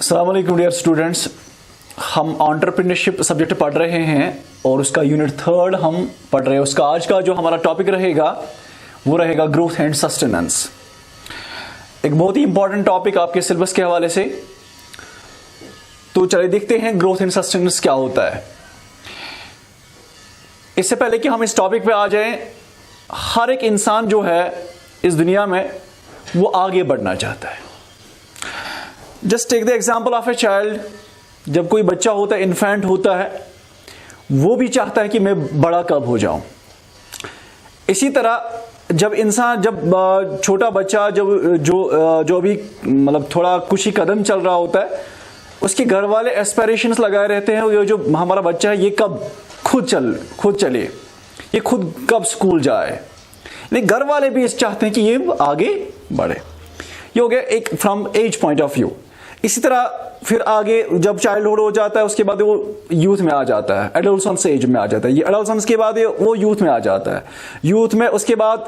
अस्सलाम वालेकुम dear students, हम एंटरप्रेन्योरशिप सब्जेक्ट पढ़ रहे हैं और उसका यूनिट 3 हम पढ़ रहे हैं। उसका आज का जो हमारा टॉपिक रहेगा वो रहेगा ग्रोथ एंड सस्टेनेंस। एक बहुत ही इंपॉर्टेंट टॉपिक आपके सिलेबस के हवाले से। तो चलिए देखते हैं ग्रोथ एंड सस्टेनेंस क्या होता है। इससे पहले कि हम इस टॉपिक पे आ जाएं, हर एक इंसान जो है इस दुनिया में वो आगे बढ़ना चाहता है। Just take the example of a child. जब कोई बच्चा होता है, इन्फेंट होता है, वो भी चाहता है कि मैं बड़ा कब हो जाऊं। इसी तरह जब छोटा बच्चा जो अभी मतलब थोड़ा कुछ ही कदम चल रहा होता है, उसके घर वाले एस्पिरेशंस लगाए रहते हैं। ये जो हमारा बच्चा है ये कब खुद चले, ये खुद कब स्कूल जाए। नहीं, घर वाले भी चाहते हैं कि ये आगे बढ़े। ये हो गया एक from age point of view. इसी तरह फिर आगे जब चाइल्डहुड हो जाता है, उसके बाद वो यूथ में आ जाता है, एडोलसेंस एज में आ जाता है। ये एडोलसेंस के बाद वो यूथ में आ जाता है। यूथ में उसके बाद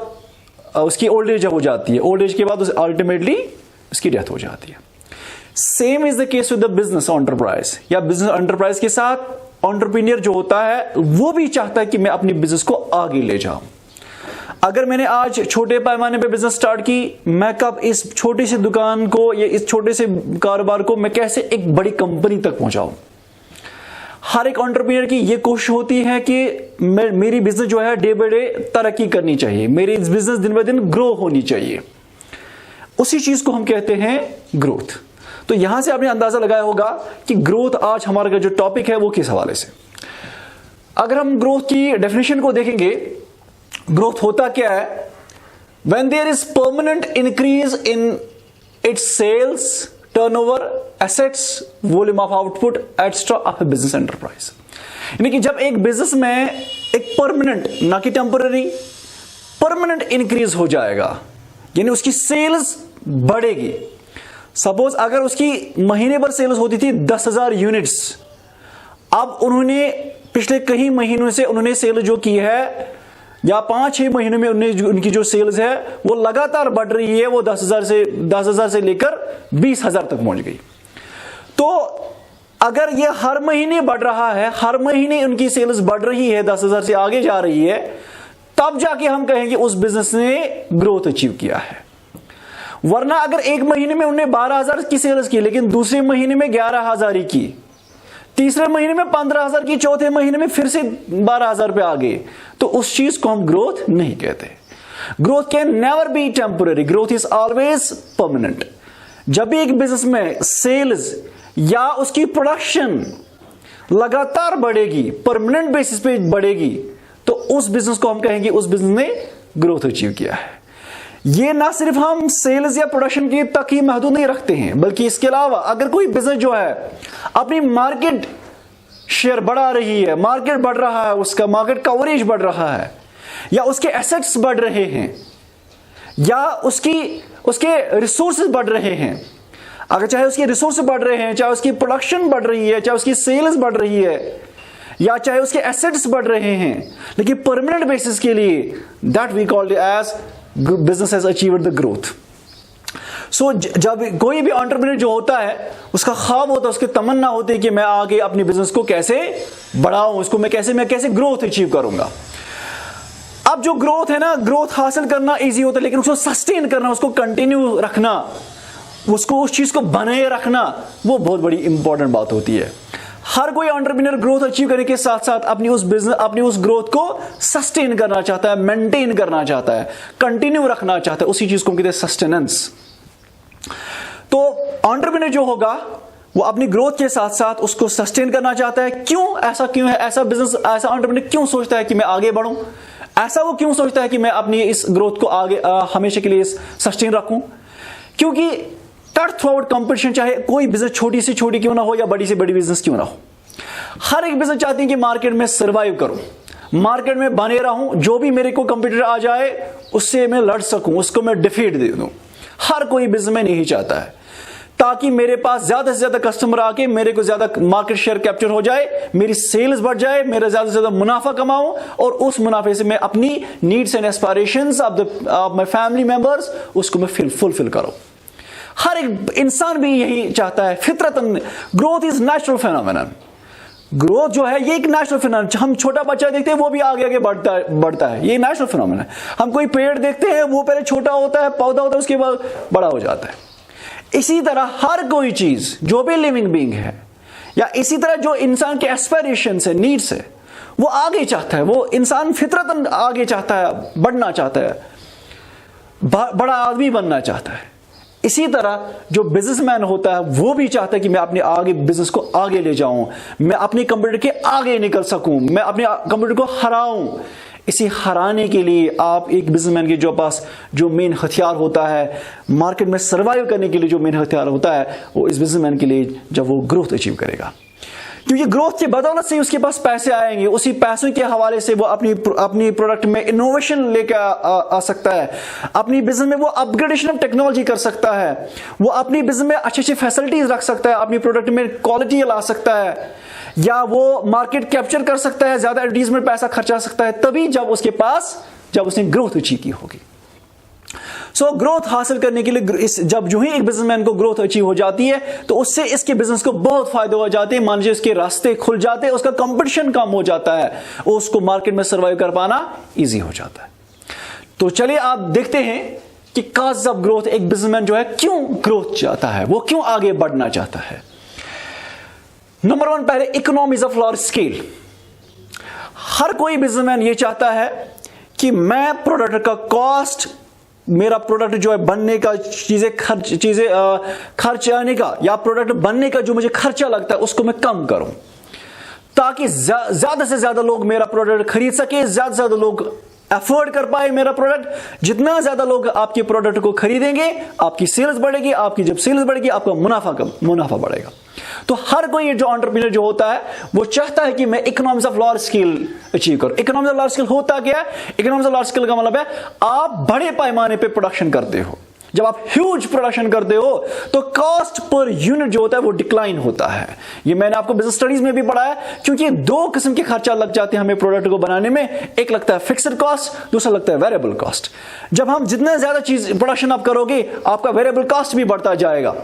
उसकी ओल्ड एज हो जाती है। ओल्ड एज के बाद अल्टीमेटली उसकी डेथ हो जाती है। Same is the case with the business enterprise. या बिजनेस एंटरप्राइज के साथ एंटरप्रेन्योर जो होता है वो भी चाहता है कि मैं अपनी बिजनेस को आगे ले जाऊं। अगर मैंने आज छोटे पैमाने पे बिजनेस स्टार्ट की, मैं कब इस छोटी सी दुकान को या इस छोटे से कारोबार को मैं कैसे एक बड़ी कंपनी तक पहुंचाऊं। हर एक एंटरप्रेन्योर की ये कोशिश होती है कि मेरी बिजनेस जो है डे बाय डे तरक्की करनी चाहिए, मेरी बिजनेस दिन ब दिन ग्रो होनी चाहिए। उसी चीज को हम कहते हैं ग्रोथ। तो यहां से आपने अंदाजा लगाया होगा कि ग्रोथ आज हमारा जो टॉपिक है वो किस हवाले से। अगर हम ग्रोथ की डेफिनेशन को देखेंगे, ग्रोथ होता क्या है? When there is permanent increase in its sales, turnover, assets, volume of output, etc. of a business enterprise. यानी कि जब एक बिजनेस में एक परमानेंट, ना कि टेम्पररी, परमानेंट इंक्रीज हो जाएगा, यानी उसकी सेल्स बढ़ेगी। सपोज अगर उसकी महीने भर सेल्स होती थी 10,000 यूनिट्स, अब उन्होंने पिछले कई महीनों से उन्होंने सेल जो की है या 5-6 महीनों में उनकी जो सेल्स है वो लगातार बढ़ रही है। वो 10,000 से लेकर 20,000 तक पहुंच गई। तो अगर ये हर महीने बढ़ रहा है, हर महीने उनकी सेल्स बढ़ रही है, 10,000 से आगे जा रही है, तब जाके हम कहेंगे उस बिजनेस ने ग्रोथ अचीव किया है। वरना अगर एक महीने में उन्होंने 12,000 की सेल्स की, लेकिन दूसरे महीने में 11,000 की, तीसरे महीने में 15,000 की, चौथे महीने में फिर से 12,000 पे आ गए, तो उस चीज को हम ग्रोथ नहीं कहते। Growth can never be temporary, growth is always permanent. जब भी एक बिजनेस में सेल्स या उसकी प्रोडक्शन लगातार बढ़ेगी, परमानेंट बेसिस पे बढ़ेगी, तो उस बिजनेस को हम कहेंगे उस बिजनेस ने ग्रोथ अचीव किया है। ये ना सिर्फ हम सेल्स या प्रोडक्शन के तक ही महदूद नहीं रखते हैं, बल्कि इसके अलावा अगर कोई बिजनेस जो है अपनी मार्केट शेयर बढ़ा रही है, मार्केट बढ़ रहा है, उसका मार्केट कवरेज बढ़ रहा है, या उसके एसेट्स बढ़ रहे हैं, या उसके रिसोर्सेज बढ़ रहे हैं, अगर चाहे उसके रिसोर्सेज बढ़ रहे हैं, चाहे उसकी प्रोडक्शन बढ़ रही है, चाहे उसकी सेल्स बढ़ रही है, या चाहे उसके एसेट्स बढ़ रहे हैं, लेकिन परमानेंट बेसिस के लिए that we called as business has achieved the growth. So जब कोई भी एंटरप्रेन्योर जो होता है उसका ख्वाब होता है, उसकी तमन्ना होती है कि मैं आगे अपनी बिजनेस को कैसे बढ़ाऊं, उसको मैं कैसे ग्रोथ अचीव करूंगा। अब जो ग्रोथ है ना, ग्रोथ हासिल करना इजी होता है, लेकिन उसको सस्टेन करना, उसको कंटिन्यू रखना, उसको उस चीज को बनाए रखना, वो बहुत बड़ी इंपॉर्टेंट बात होती है। हर कोई एंटरप्रेन्योर ग्रोथ अचीव करने के साथ साथ अपनी उस ग्रोथ को सस्टेन करना चाहता है, मेंटेन करना चाहता है, कंटिन्यू रखना चाहता है। उसी चीज को कहते हैं सस्टेनेंस। तो एंटरप्रेन्योर जो होगा वो अपनी ग्रोथ के साथ साथ उसको सस्टेन करना चाहता है। क्यों है ऐसा बिजनेस, ऐसा एंटरप्रेन्योर क्यों सोचता है कि मैं आगे बढ़ूं? ऐसा वो क्यों सोचता है कि मैं अपनी इस ग्रोथ को आगे हमेशा के लिए सस्टेन रखूं? क्योंकि कट थ्रू आउट कंपटीशन, चाहे कोई बिजनेस छोटी से छोटी क्यों ना हो या बड़ी से बड़ी बिजनेस क्यों ना हो, हर एक बिजनेस चाहती है कि मार्केट में सर्वाइव करूं, मार्केट में बने रहूं, जो भी मेरे को कंपटीटर आ जाए उससे मैं लड़ सकूं, उसको मैं डिफीट दे दूं। हर कोई बिजनेसमैन यही चाहता है, ताकि मेरे पास ज्यादा से ज्यादा कस्टमर आके मेरे को ज्यादा मार्केट शेयर कैप्चर हो जाए, मेरी सेल्स बढ़ जाए, मेरा ज्यादा से ज्यादा मुनाफा कमाऊं, और उस मुनाफे से मैं अपनी needs and aspirations of my family members उसको मैं फुलफिल करूं। हर एक इंसान भी यही चाहता है फितरतन। Growth is natural phenomenon. Growth जो है ये एक नेचुरल फिनोमेनन। हम छोटा बच्चा देखते हैं वो भी आगे आगे बढ़ता है, ये नेचुरल फिनोमेनन है। हम कोई पेड़ देखते हैं वो पहले छोटा होता है, पौधा होता है, उसके बाद बड़ा हो जाता है। इसी तरह हर कोई चीज जो भी लिविंग बीइंग है, या इसी तरह जो इंसान के एस्पिरेशंस है, नीड्स है, वो आगे चाहता है। वो इंसान फितरतन आगे चाहता है, बढ़ना चाहता है, बड़ा आदमी बनना चाहता है। इसी तरह जो बिजनेसमैन होता है वो भी चाहता है कि मैं अपने आगे बिजनेस को आगे ले जाऊं, मैं अपने कंप्यूटर के आगे निकल सकूं, मैं अपने कंप्यूटर को हराऊं। इसी हराने के लिए आप एक बिजनेसमैन के जो पास जो मेन हथियार होता है, मार्केट में सर्वाइव करने के लिए जो मेन हथियार होता है, वो इस बिजनेसमैन के लिए जब वो ग्रोथ अचीव करेगा, क्योंकि ग्रोथ की बदौलत से उसके पास पैसे आएंगे। उसी पैसों के हवाले से वो अपनी प्रोडक्ट में इनोवेशन लेकर आ सकता है, अपनी बिजनेस में वो अपग्रेडेशन ऑफ टेक्नोलॉजी कर सकता है, वो अपनी बिजनेस में अच्छी अच्छी फैसिलिटीज रख सकता है, अपनी प्रोडक्ट में क्वालिटी ला सकता है, या वो मार्केट कैप्चर कर सकता है, ज्यादा एडवर्टीजमेंट पैसा खर्चा सकता है, तभी जब उसने ग्रोथ अचीव की होगी। सो ग्रोथ हासिल करने के लिए जब जो ही एक बिजनेसमैन को ग्रोथ अचीव हो जाती है तो उससे इसके बिजनेस को बहुत फायदे हो जाते हैं। मान लीजिए उसके रास्ते खुल जाते हैं, उसका कंपटीशन कम हो जाता है, उसको मार्केट में सर्वाइव कर पाना इजी हो जाता है। तो चलिए आप देखते हैं कि कॉज ऑफ ग्रोथ, एक बिजनेसमैन जो है क्यों ग्रोथ चाहता है, वो क्यों आगे बढ़ना चाहता है। नंबर 1, पहले इकोनॉमीज ऑफ लार्ज स्केल। हर कोई बिजनेसमैन ये चाहता है कि मैं प्रोडक्ट का कॉस्ट, मेरा प्रोडक्ट जो है बनने का खर्च आने का, या प्रोडक्ट बनने का जो मुझे खर्चा लगता है उसको मैं कम करूं, ताकि ज्यादा से ज्यादा लोग मेरा प्रोडक्ट खरीद सके, ज्यादा से ज्यादा लोग अफोर्ड कर पाए मेरा प्रोडक्ट। जितना ज्यादा लोग आपके प्रोडक्ट को खरीदेंगे, आपकी सेल्स बढ़ेगी, आपकी जब सेल्स बढ़ेगी आपका मुनाफा बढ़ेगा। तो हर कोई जो एंटरप्रेन्योर जो होता है वो चाहता है कि मैं economics of large scale achieve करूं। इकोनॉमिक्स ऑफ लार्ज स्केल होता क्या है? इकोनॉमिक्स ऑफ लार्ज स्केल का मतलब है आप बड़े पैमाने पे प्रोडक्शन करते हो। जब आप ह्यूज प्रोडक्शन करते हो तो कॉस्ट पर यूनिट जो होता है वो डिक्लाइन होता है। ये मैंने आपको बिजनेस स्टडीज में भी पढ़ा है, क्योंकि दो किस्म के खर्चा लग जाते हैं हमें प्रोडक्ट को बनाने में। एक लगता है फिक्स्ड कॉस्ट, दूसरा लगता है वेरिएबल कॉस्ट। जब हम जितना ज्यादा चीज प्रोडक्शन आप करोगे आपका वेरिएबल कॉस्ट भी बढ़ता जाएगा।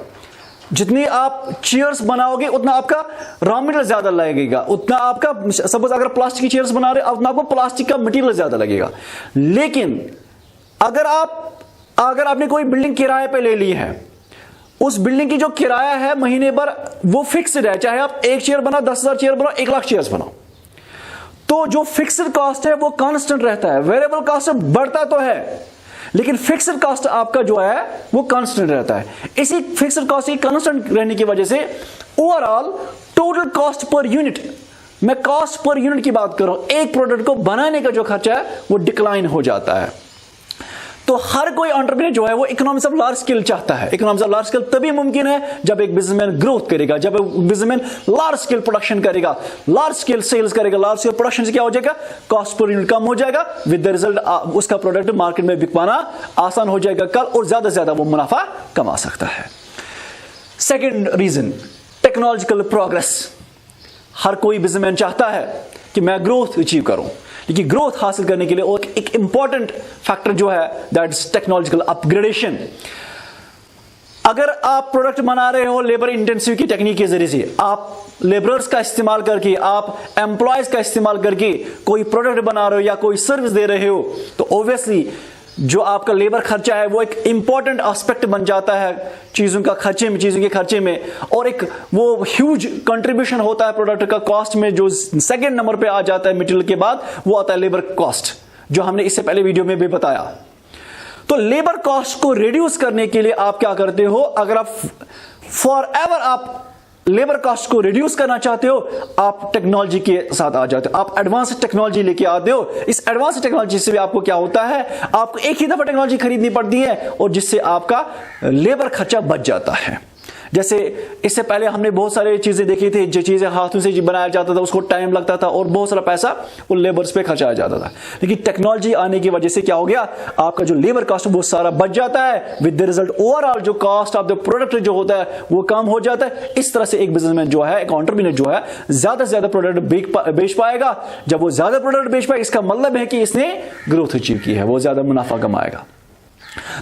जितनी आप चेयर्स बनाओगे उतना आपका रॉ मटेरियल ज्यादा लगेगा, उतना आपका, सपोज अगर प्लास्टिक की चेयर्स बना रहे हो उतना आपको प्लास्टिक का मटेरियल ज्यादा लगेगा। लेकिन अगर आपने कोई बिल्डिंग किराए पे ले ली है, उस बिल्डिंग की जो किराया है महीने भर वो फिक्स्ड है, चाहे आप 1 चेयर बनाओ, 10,000 चेयर बनाओ, 1 लाख चेयर्स बनाओ, तो जो फिक्स्ड कॉस्ट है वो कांस्टेंट रहता है। वेरिएबल कॉस्ट बढ़ता तो है लेकिन फिक्स्ड कॉस्ट आपका जो है वो कांस्टेंट रहता है। इसी फिक्स्ड कॉस्ट की कांस्टेंट रहने की वजह से overall total cost per unit, मैं कॉस्ट पर यूनिट की बात कर रहा हूं, एक प्रोडक्ट को बनाने का जो खर्चा है वो डिक्लाइन हो जाता है। तो हर कोई एंटरप्रेन्योर जो है वो इकोनॉमिक्स ऑफ लार्ज स्केल चाहता है। इकोनॉमिक्स ऑफ लार्ज स्केल तभी मुमकिन है जब एक बिजनेसमैन ग्रोथ करेगा, जब एक बिजनेसमैन लार्ज स्केल प्रोडक्शन करेगा, लार्ज स्केल सेल्स करेगा। लार्ज स्केल प्रोडक्शन से क्या हो जाएगा? कॉस्ट पर यूनिट कम हो जाएगा, विद द रिजल्ट उसका प्रोडक्ट मार्केट में बिक पाना आसान हो जाएगा कल, और ज्यादा से ज्यादा वो मुनाफा कमा सकता है। Second reason, technological progress. हर कोई बिजनेसमैन चाहता है कि मैं ग्रोथ अचीव करूं, लेकिन ग्रोथ हासिल करने के लिए और एक इंपॉर्टेंट फैक्टर जो है दैट इज टेक्नोलॉजिकल अपग्रेडेशन। अगर आप प्रोडक्ट बना रहे हो लेबर इंटेंसिव की टेक्निक के जरिए से, आप लेबरर्स का इस्तेमाल करके, आप एम्प्लॉयज का इस्तेमाल करके कोई प्रोडक्ट बना रहे हो या कोई सर्विस दे रहे हो, तो ऑब्वियसली जो आपका लेबर खर्चा है वो एक इंपॉर्टेंट एस्पेक्ट बन जाता है चीजों के खर्चे में, और एक वो ह्यूज कंट्रीब्यूशन होता है प्रोडक्ट का कॉस्ट में। जो सेकंड नंबर पे आ जाता है मटेरियल के बाद, वो आता है लेबर कॉस्ट, जो हमने इससे पहले वीडियो में भी बताया। तो लेबर कॉस्ट को रिड्यूस करने के लिए आप क्या करते हो? अगर आप फॉरएवर आप लेबर कॉस्ट को रिड्यूस करना चाहते हो, आप टेक्नोलॉजी के साथ आ जाते हो, आप एडवांस टेक्नोलॉजी लेके आते हो। इस एडवांस टेक्नोलॉजी से भी आपको क्या होता है, आपको एक ही दफा टेक्नोलॉजी खरीदनी पड़ती है, और जिससे आपका लेबर खर्चा बच जाता है। जैसे इससे पहले हमने बहुत सारी चीजें देखी थी, जो चीजें हाथों से बनाया जाता था उसको टाइम लगता था और बहुत सारा पैसा वो लेबर्स पे खर्चाया जाता था। लेकिन टेक्नोलॉजी आने की वजह से क्या हो गया, आपका जो लेबर कॉस्ट वो सारा बच जाता है, विद द रिजल्ट ओवरऑल जो कॉस्ट ऑफ द प्रोडक्ट जो होता है वो कम हो जाता है। इस तरह से एक बिजनेसमैन जो है, एक एंटरप्रेन्योर जो है, ज्यादा से ज्यादा प्रोडक्ट बेच पाएगा। जब वो ज्यादा प्रोडक्ट बेच पाएगा, इसका मतलब है कि इसने ग्रोथ अचीव की है, वो ज्यादा मुनाफा कमाएगा।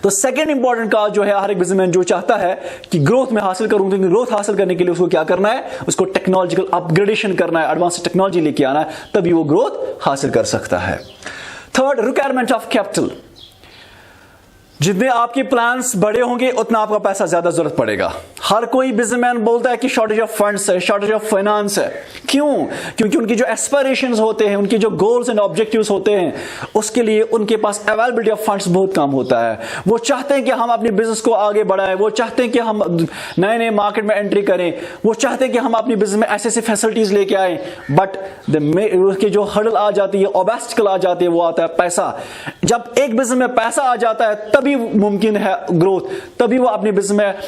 तो सेकंड इंपॉर्टेंट काज जो है हर एक बिजनेसमैन जो चाहता है कि ग्रोथ में हासिल करूं, तो ग्रोथ हासिल करने के लिए उसको क्या करना है, उसको टेक्नोलॉजिकल अपग्रेडेशन करना है, एडवांस टेक्नोलॉजी लेके आना है, तभी वो ग्रोथ हासिल कर सकता है। Third, requirement of capital. जितने आपके प्लान्स बड़े होंगे उतना आपका पैसा ज्यादा जरूरत पड़ेगा। हर कोई बिजनेसमैन बोलता है कि शॉर्टेज ऑफ फंड्स है, शॉर्टेज ऑफ फाइनेंस है। क्यों? क्योंकि उनकी जो एस्पिरेशंस होते हैं, उनके जो गोल्स एंड ऑब्जेक्टिव्स होते हैं, उसके लिए उनके पास अवेलेबिलिटी ऑफ फंड्स बहुत कम होता है। वो चाहते हैं कि हम अपने बिजनेस को आगे बढ़ाएं, वो चाहते हैं कि हम नए नए मार्केट में एंट्री करें, वो चाहते हैं कि हम अपनी बिजनेस में ऐसे ऐसे फैसिलिटीज लेके आए, बट उसके जो हर्डल आ जाती है, ऑब्स्टिकल आ जाती है, वो आता है पैसा। जब एक बिजनेस में पैसा आ जाता है तभी मुमकिन है ग्रोथ, तभी वो अपने बिजनेस में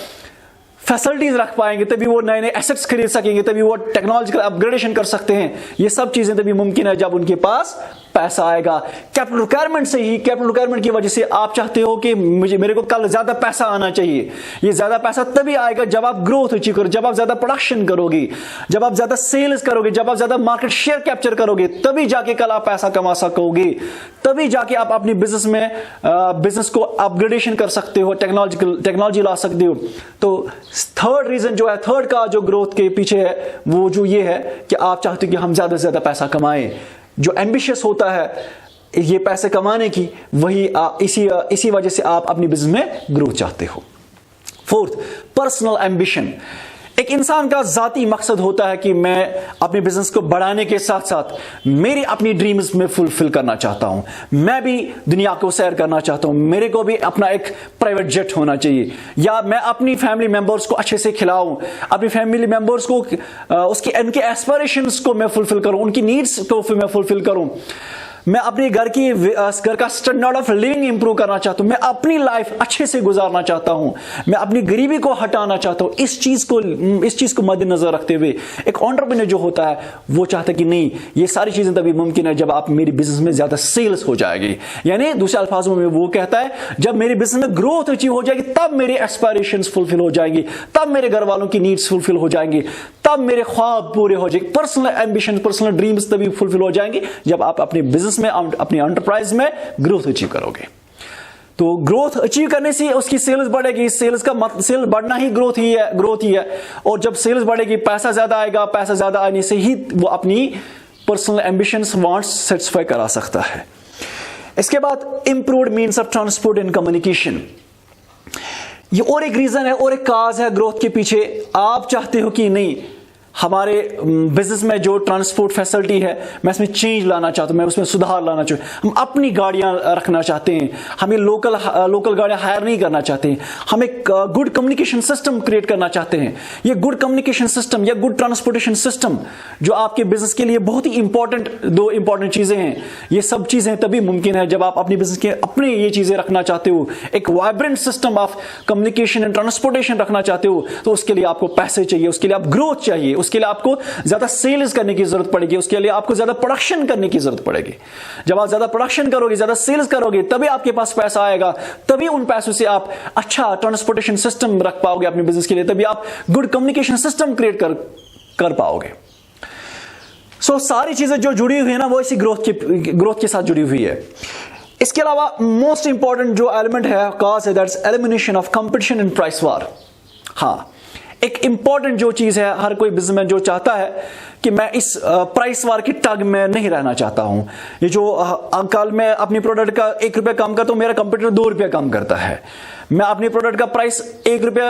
फैसिलिटीज रख पाएंगे, तभी वो नए नए एसेट्स खरीद सकेंगे, तभी वो टेक्नोलॉजिकल अपग्रेडेशन कर सकते हैं। ये सब चीजें तभी मुमकिन है जब उनके पास पैसा आएगा। कैपिटल रिक्वायरमेंट से ही, कैपिटल रिक्वायरमेंट की वजह से आप चाहते हो कि मेरे को कल ज्यादा पैसा आना चाहिए। ये ज्यादा पैसा तभी आएगा जब आप ग्रोथ अचीव करोगे, जब आप ज्यादा प्रोडक्शन करोगे, जब आप ज्यादा सेल्स करोगे, जब आप ज्यादा मार्केट शेयर कैप्चर करोगे, तभी जाके कल आप पैसा कमा सकोगे, तभी जाके आप अपनी बिजनेस में बिजनेस को अपग्रेडेशन कर सकते हो, टेक्नोलॉजी ला सकते हो। तो थर्ड रीजन जो है, थर्ड का जो ग्रोथ के पीछे है, वो जो ये है कि आप चाहते हो कि हम ज्यादा से ज्यादा पैसा कमाएं। जो एम्बिशियस होता है ये पैसे कमाने की, वही इसी वजह से आप अपनी बिजनेस में ग्रोथ चाहते हो। Fourth, personal ambition. एक इंसान का जाती मकसद होता है कि मैं अपने बिजनेस को बढ़ाने के साथ साथ मेरी अपनी ड्रीम्स में फुलफिल करना चाहता हूं, मैं भी दुनिया को सैर करना चाहता हूं, मेरे को भी अपना एक प्राइवेट जेट होना चाहिए, या मैं अपनी फैमिली मेंबर्स को अच्छे से खिलाऊं, अपनी फैमिली मेंबर्स को उनके एस्पिरेशंस को मैं फुलफिल करूं, उनकी नीड्स को मैं फुलफिल करूं, मैं अपने घर का स्टैंडर्ड ऑफ लिविंग इंप्रूव करना चाहता हूं, मैं अपनी लाइफ अच्छे से गुजारना चाहता हूं, मैं अपनी गरीबी को हटाना चाहता हूं। इस चीज को मद्देनजर रखते हुए एक एंटरप्रेन्योर जो होता है वो चाहता है कि नहीं, ये सारी चीजें तभी मुमकिन है जब आप मेरी बिजनेस में ज्यादा सेल्स हो जाएगी। यानी दूसरे अल्फाजों में वो कहता है जब मेरी बिजनेस में ग्रोथ अचीव हो जाएगी, तब मेरे एस्पिरेशंस फुलफिल हो जाएंगी, तब मेरे घर वालों की नीड्स फुलफिल हो जाएंगी, तब मेरे ख्वाब पूरे हो जाएंगे। पर्सनल एम्बिशन, पर्सनल ड्रीम्स तभी फुलफिल हो जाएंगे जब आप अपने बिजनेस में, अपनी एंटरप्राइज में ग्रोथ अचीव करोगे। तो ग्रोथ अचीव करने से उसकी सेल्स बढ़ेगी, सेल्स बढ़ना ही ग्रोथ ही है। और जब सेल्स बढ़ेगी, पैसा ज्यादा आएगा, पैसा ज्यादा आने से ही वो अपनी पर्सनल एम्बिशंस, वांट्स सेटिस्फाई करा सकता है। इसके बाद improved means of transport and communication. ये और एक रीजन है और एक काज है ग्रोथ के पीछे। आप चाहते हो कि नहीं, हमारे बिजनेस में जो ट्रांसपोर्ट फैसिलिटी है, मैं इसमें चेंज लाना चाहता हूं, मैं उसमें सुधार लाना चाहता हूं। हम अपनी गाड़ियां रखना चाहते हैं, हमें लोकल गाड़ियां हायर नहीं करना चाहते हैं, हम एक गुड कम्युनिकेशन सिस्टम क्रिएट करना चाहते हैं। ये गुड कम्युनिकेशन सिस्टम या गुड ट्रांसपोर्टेशन सिस्टम जो आपके बिजनेस के लिए बहुत ही दो इंपॉर्टेंट चीजें हैं। ये सब चीजें तभी मुमकिन है जब आप अपनी बिजनेस के अपने ये चीजें रखना चाहते हो, एक vibrant system of communication and transportation रखना चाहते हो। तो उसके लिए आपको पैसे चाहिए, उसके लिए आप ग्रोथ चाहिए, उसके लिए आपको ज्यादा सेल्स करने की जरूरत पड़ेगी, उसके लिए आपको ज्यादा प्रोडक्शन करने की जरूरत पड़ेगी। जब आप ज्यादा प्रोडक्शन करोगे, ज्यादा सेल्स करोगे, तभी आपके पास पैसा आएगा, तभी उन पैसों से आप अच्छा ट्रांसपोर्टेशन सिस्टम रख पाओगे अपने बिजनेस के लिए, तभी आप गुड कम्युनिकेशन सिस्टम क्रिएट कर पाओगे। सारी चीजें जो जुड़ी हुई है ना, वो इसी ग्रोथ के साथ जुड़ी हुई है। इसके अलावा मोस्ट इंपॉर्टेंट जो एलिमेंट है, कॉज है, that's elimination of competition and price war. हाँ, एक इंपॉर्टेंट जो चीज है, हर कोई बिजनेसमैन जो चाहता है कि मैं इस प्राइस वार की टग में नहीं रहना चाहता हूं। ये जो कल मैं अपनी प्रोडक्ट का 1 रुपया कम करता हूं, मेरा कंपटीटर 2 रुपया कम करता है। मैं अपनी प्रोडक्ट का प्राइस 1 रुपया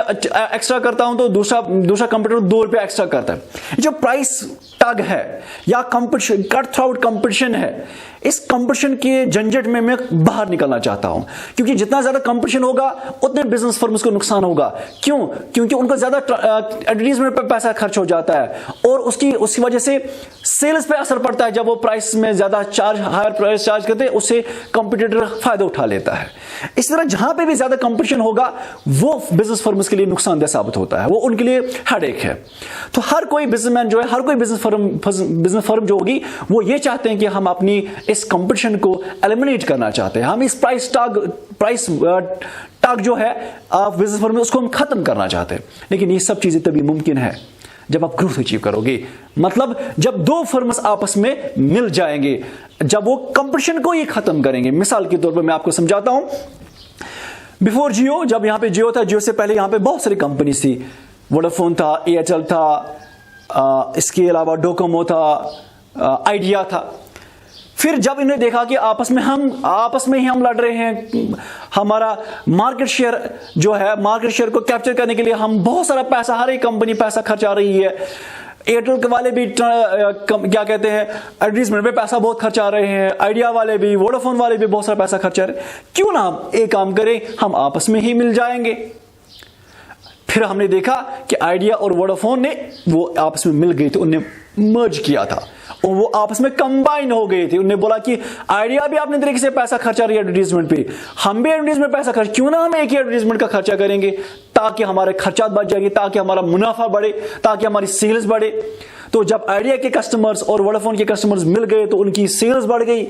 एक्स्ट्रा करता हूं तो दूसरा कंपटीटर 2 रुपया एक्स्ट्रा करता है। ये जो प्राइस टग है या competition, cut through out competition है, इस कंपटीशन के झंझट में मैं बाहर निकलना चाहता हूं। क्योंकि जितना ज्यादा कंपटीशन होगा उतने बिजनेस फर्म्स को नुकसान होगा। क्यों? क्योंकि उनको ज्यादा एडवर्टाइजमेंट पर पैसा खर्च हो जाता है और उसकी वजह से सेल्स पे असर पड़ता है। जब वो प्राइस में ज्यादा हायर प्राइस चार्ज करते हैं, उससे कंपटीटर फायदा उठा लेता है। इस तरह जहां पे भी ज्यादा कंपटीशन होगा, वो बिजनेस फर्म्स के लिए नुकसानदेह साबित होता है, वो उनके लिए हेडेक है। तो हर कोई बिजनेसमैन जो है, हर कोई बिजनेस फर्म जो होगी, वो ये चाहते हैं कि हम अपनी इस कंपटीशन को एलिमिनेट करना चाहते हैं। हम इस प्राइस टग जो है बिजनेस फर्म में, उसको हम खत्म करना चाहते हैं। लेकिन ये सब चीजें तभी मुमकिन है जब आप ग्रोथ अचीव करोगे। मतलब जब दो फर्म्स आपस में मिल जाएंगे, जब वो कंपटीशन को ही खत्म करेंगे। मिसाल के तौर पर मैं आपको समझाता हूं, बिफोर जियो, जब यहाँ पे जियो था, जियो से पहले यहाँ पे बहुत सारी कंपनीज थी। वोडाफोन था, एयरटेल था, इसके अलावा डोकोमो था, आइडिया था। फिर जब इन्हें देखा कि आपस में ही हम लड़ रहे हैं, हमारा मार्केट शेयर जो है, मार्केट शेयर को कैप्चर करने के लिए हम बहुत सारा पैसा, हर एक कंपनी पैसा खर्चा रही है। एयरटेल वाले भी क्या कहते हैं, एडवर्टीजमेंट पे पैसा बहुत खर्चा रहे हैं, आइडिया वाले भी, वोडाफोन वाले भी बहुत सारा पैसा खर्चा रहे हैं। क्यों ना हम एक काम करें, हम आपस में ही मिल जाएंगे। फिर हमने देखा कि आइडिया और वोडाफोन ने वो आपस में मिल गई थी, उन्हें मर्ज किया था और वो आपस में कंबाइन हो गए थे। उन्होंने बोला कि आइडिया भी अपने तरीके से पैसा खर्चा रही है एडवर्टीजमेंट पे, हम भी एडवर्टीजमेंट पैसा खर्च, क्यों ना हम एक ही एडवर्टीजमेंट का खर्चा करेंगे ताकि हमारे खर्चा बच जाएंगे, ताकि हमारा मुनाफा बढ़े, ताकि हमारी सेल्स बढ़े। तो जब आइडिया के कस्टमर्स और वोडाफोन के कस्टमर्स मिल गए तो उनकी सेल्स बढ़ गई।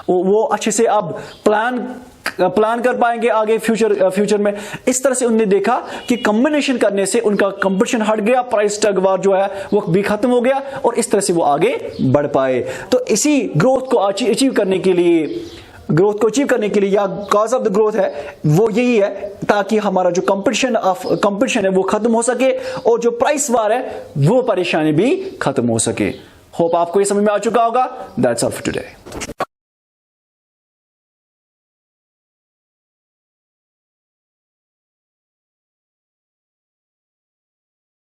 वो अच्छे से अब प्लान कर पाएंगे आगे फ्यूचर में। इस तरह से उन्होंने देखा कि कॉम्बिनेशन करने से उनका कंपटीशन हट गया, प्राइस टग वार जो है वो भी खत्म हो गया और इस तरह से वो आगे बढ़ पाए। तो इसी ग्रोथ को अचीव करने के लिए या कॉज ऑफ द ग्रोथ है वो यही है, ताकि हमारा जो कंपटीशन है वो खत्म हो सके और जो प्राइस वार है वो परेशानी भी खत्म हो सके। होप आपको ये समझ में आ चुका होगा। That's all for today.